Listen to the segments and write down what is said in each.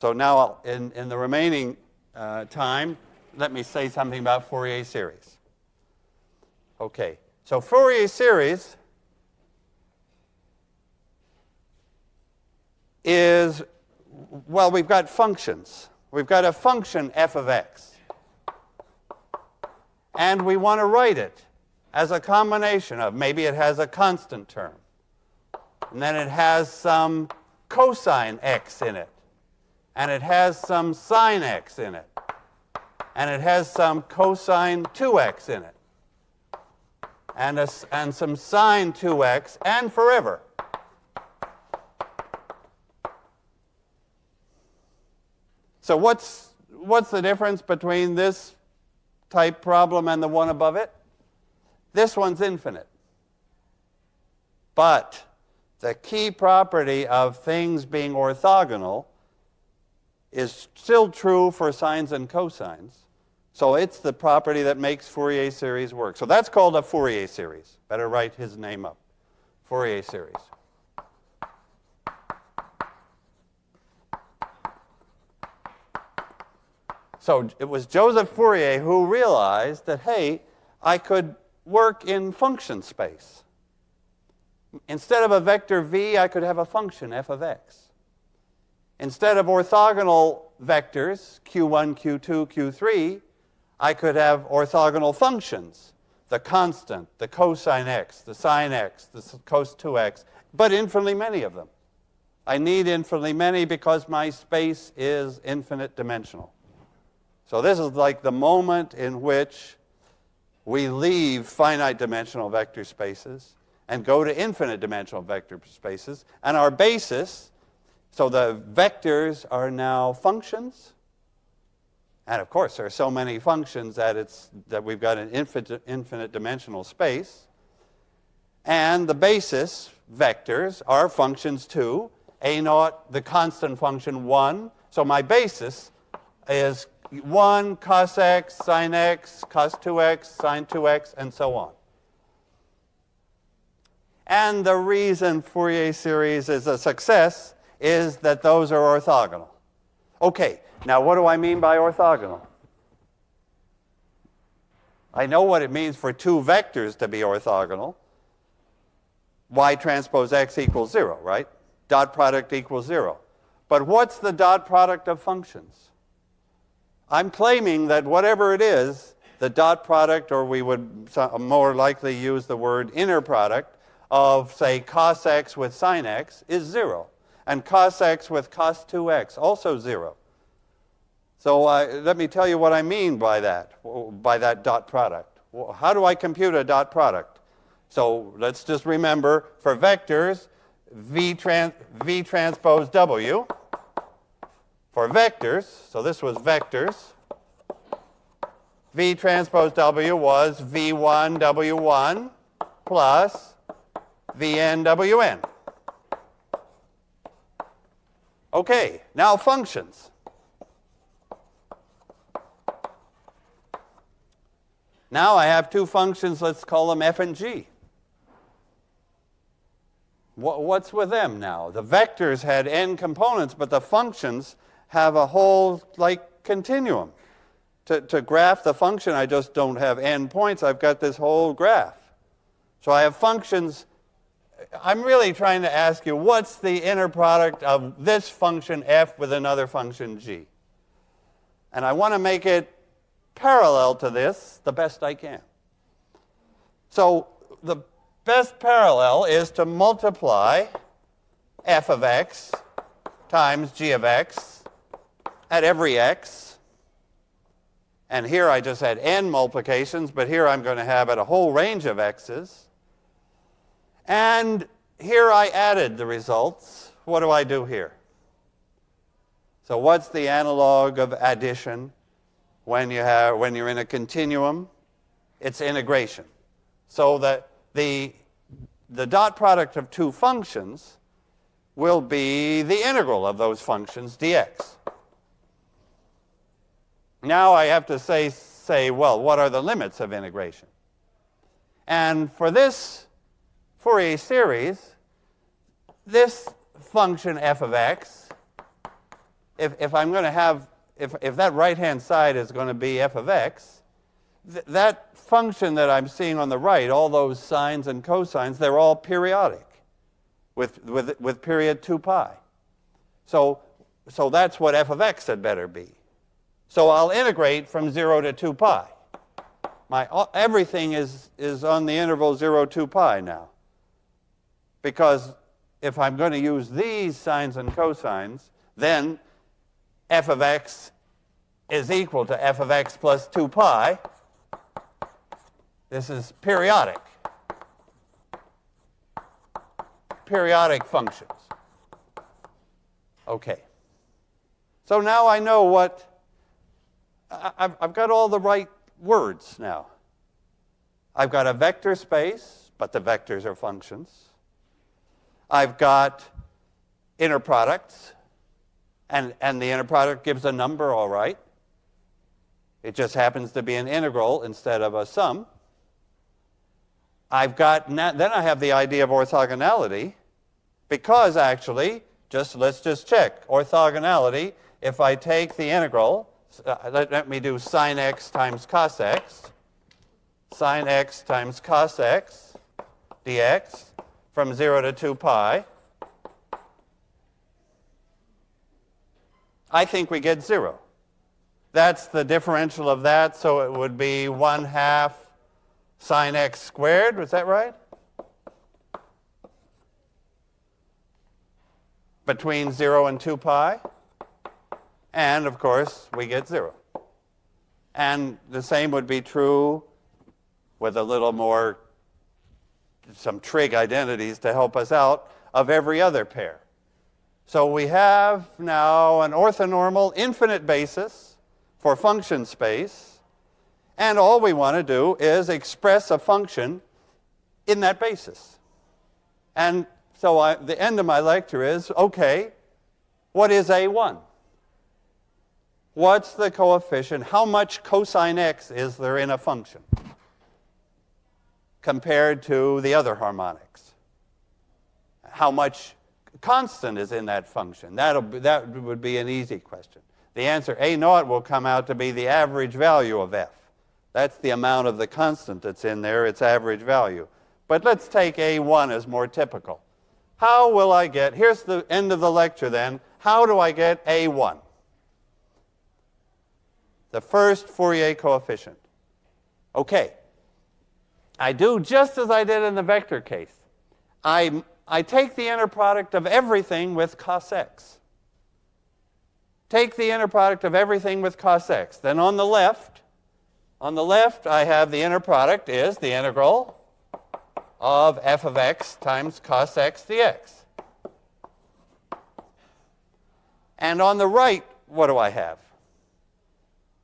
So now in the remaining time, let me say something about Fourier series. Okay, so Fourier series is, well, we've got functions. We've got a function f of x. And we want to write it as a combination of, maybe it has a constant term, and then it has some cosine x in it, and it has some sine x in it, and it has some cosine 2x in it, and some sine 2x, and forever. So what's the difference between this type problem and the one above it? This one's infinite. But the key property of things being orthogonal is still true for sines and cosines. So it's the property that makes Fourier series work. So that's called a Fourier series. Better write his name up. Fourier series. So it was Joseph Fourier who realized that, hey, I could work in function space. Instead of a vector v, I could have a function f of x. Instead of orthogonal vectors, q1, q2, q3, I could have orthogonal functions, the constant, the cosine x, the sine x, the cos 2x, but infinitely many of them. I need infinitely many because my space is infinite dimensional. So this is like the moment in which we leave finite dimensional vector spaces and go to infinite dimensional vector spaces. And our basis, so the vectors are now functions. And of course, there are so many functions that we've got an infinite dimensional space. And the basis vectors are functions too. A naught, the constant function 1. So my basis is 1 cos x, sine x, cos 2x, sine 2x, and so on. And the reason Fourier series is a success is that those are orthogonal. Okay, now what do I mean by orthogonal? I know what it means for two vectors to be orthogonal. Y transpose x equals 0, right? Dot product equals 0. But what's the dot product of functions? I'm claiming that whatever it is, the dot product, or we would more likely use the word inner product, of, say, cos x with sine x is 0. And cos x with cos 2x, also 0. So let me tell you what I mean by that dot product. How do I compute a dot product? So let's just remember, for vectors, v transpose w. For vectors, so this was vectors, v transpose w was v1 w1 plus vn wn. Okay, now functions. Now I have two functions, let's call them f and g. What's with them now? The vectors had n components, but the functions have a whole, like, continuum. To graph the function, I just don't have n points. I've got this whole graph. So I have functions. I'm really trying to ask you, what's the inner product of this function f with another function g? And I want to make it parallel to this the best I can. So the best parallel is to multiply f of x times g of x at every x. And here I just had n multiplications, but here I'm going to have at a whole range of x's. And here I added the results. What do I do here? So what's the analog of addition when you're in a continuum? It's integration. So that the dot product of two functions will be the integral of those functions dx. Now I have to say, well, what are the limits of integration? And for this Fourier series, this function f of x if I'm going to have, if that right-hand side is going to be f of x, that function that I'm seeing on the right, all those sines and cosines, they're all periodic with period 2 pi. So that's what f of x had better be. So I'll integrate from 0 to 2 pi. Everything is on the interval 0, 2 pi now. Because if I'm going to use these sines and cosines, then f of x is equal to f of x plus 2 pi. This is periodic. Periodic functions. Okay. So now I know what, I've got all the right words now. I've got a vector space, but the vectors are functions. I've got inner products, and the inner product gives a number, all right. It just happens to be an integral instead of a sum. Then I have the idea of orthogonality, because actually, let's just check orthogonality. If I take the integral, let me do sine x times cos x, sine x times cos x dx from 0 to 2 pi, I think we get 0. That's the differential of that, so it would be 1/2 sine x squared. Was that right? Between 0 and 2 pi. And, of course, we get 0. And the same would be true with a little more, some trig identities to help us out, of every other pair. So we have now an orthonormal infinite basis for function space, and all we want to do is express a function in that basis. And so the end of my lecture is, okay, what is A1? What's the coefficient? How much cosine x is there in a function compared to the other harmonics? How much constant is in that function? That would be an easy question. The answer, A0, will come out to be the average value of f. That's the amount of the constant that's in there, its average value. But let's take A1 as more typical. How will I get, here's the end of the lecture then, how do I get A1? The first Fourier coefficient. Okay. I do just as I did in the vector case. I take the inner product of everything with cos x. Take the inner product of everything with cos x. Then on the left, I have the inner product is the integral of f of x times cos x dx. And on the right, what do I have?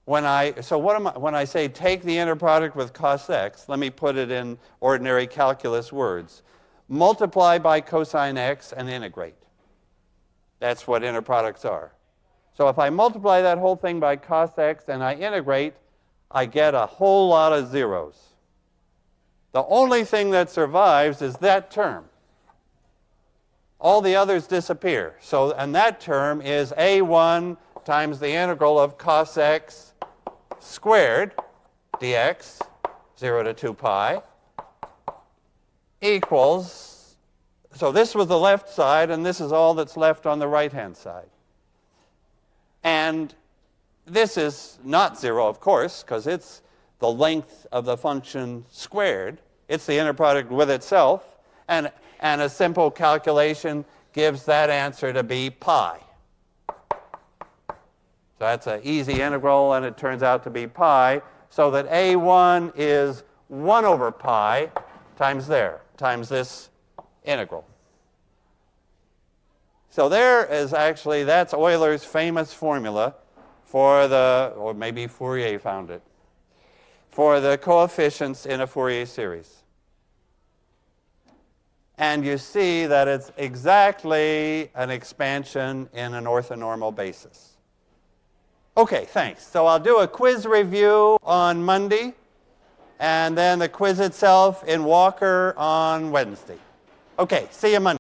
When I say take the inner product with cos x, let me put it in ordinary calculus words. Multiply by cosine x and integrate. That's what inner products are. So if I multiply that whole thing by cos x and I integrate, I get a whole lot of zeros. The only thing that survives is that term. All the others disappear. And that term is A1 times the integral of cos x squared dx, 0 to 2 pi, equals, so this was the left side, and this is all that's left on the right-hand side. And this is not 0, of course, because it's the length of the function squared. It's the inner product with itself, and a simple calculation gives that answer to be pi. So that's an easy integral, and it turns out to be pi, so that A1 is 1 over pi times this integral. So that's Euler's famous formula for or maybe Fourier found it, for the coefficients in a Fourier series. And you see that it's exactly an expansion in an orthonormal basis. Okay, thanks. So I'll do a quiz review on Monday, and then the quiz itself in Walker on Wednesday. Okay, see you Monday.